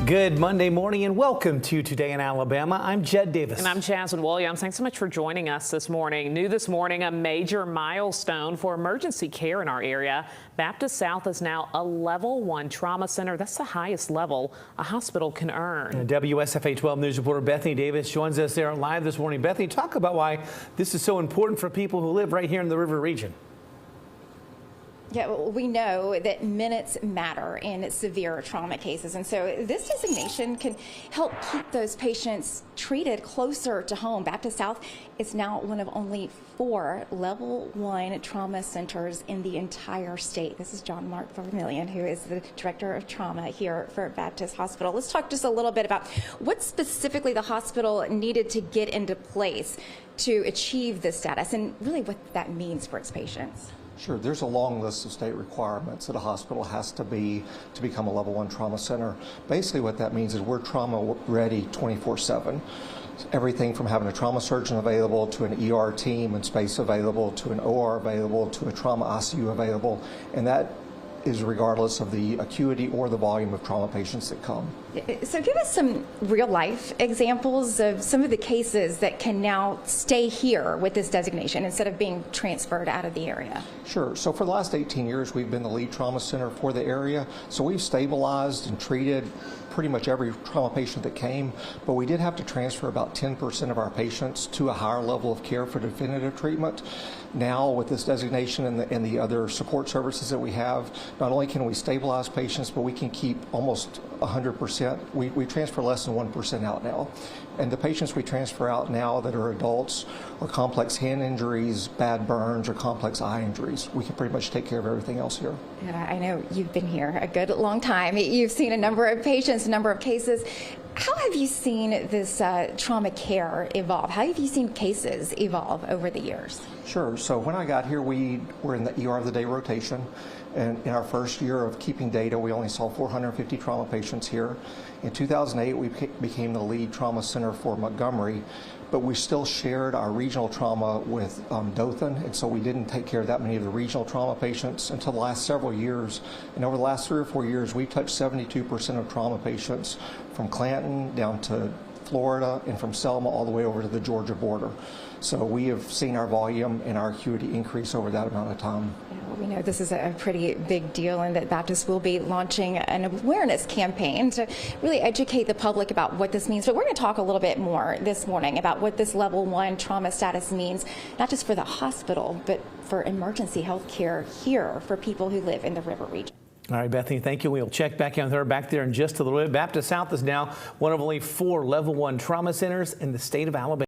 Good Monday morning and welcome to Today in Alabama. I'm Jed Davis. And I'm Jasmine Williams. Thanks so much for joining us this morning. New this morning, a major milestone for emergency care in our area. Baptist South is now a level 1 trauma center. That's the highest level a hospital can earn. And WSFA 12 News reporter Bethany Davis joins us there live this morning. Bethany, talk about why this is so important for people who live right here in the river region. Yeah, well, we know that minutes matter in severe trauma cases, and so this designation can help keep those patients treated closer to home. Baptist South is now one of only 4 level 1 trauma centers in the entire state. This is Mark Vermillion, who is the director of trauma here for Baptist Hospital. Let's talk just a little bit about what specifically the hospital needed to get into place to achieve this status, and really what that means for its patients. Sure. There's a long list of state requirements that a hospital has to be to become a level 1 trauma center. Basically what that means is we're trauma ready 24/7. Everything from having a trauma surgeon available to an ER team and space available to an OR available to a trauma ICU available, and that is regardless of the acuity or the volume of trauma patients that come. So give us some real life examples of some of the cases that can now stay here with this designation instead of being transferred out of the area. Sure. So for the last 18 years, we've been the lead trauma center for the area. So we've stabilized and treated pretty much every trauma patient that came, but we did have to transfer about 10% of our patients to a higher level of care for definitive treatment. Now with this designation and the other support services that we have, not only can we stabilize patients, but we can keep almost 100%. We transfer less than 1% out now. And the patients we transfer out now that are adults are complex hand injuries, bad burns, or complex eye injuries. We can pretty much take care of everything else here. Yeah, I know you've been here a good long time. You've seen a number of patients, a number of cases. How have you seen this trauma care evolve? How have you seen cases evolve over the years? Sure. So when I got here, we were in the ER of the day rotation. And in our first year of keeping data, we only saw 450 trauma patients here. In 2008, we became the lead trauma center for Montgomery, but we still shared our regional trauma with Dothan, and so we didn't take care of that many of the regional trauma patients until the last several years. And over the last 3 or 4 years, we've touched 72% of trauma patients from Clanton down to Florida and from Selma all the way over to the Georgia border. So we have seen our volume and our acuity increase over that amount of time. Yeah, well, we know this is a pretty big deal, and that Baptist will be launching an awareness campaign to really educate the public about what this means. But we're going to talk a little bit more this morning about what this level 1 trauma status means, not just for the hospital, but for emergency health care here for people who live in the river region. All right, Bethany, thank you. We'll check back in with her back there in just a little bit. Baptist South is now one of only 4 level 1 trauma centers in the state of Alabama.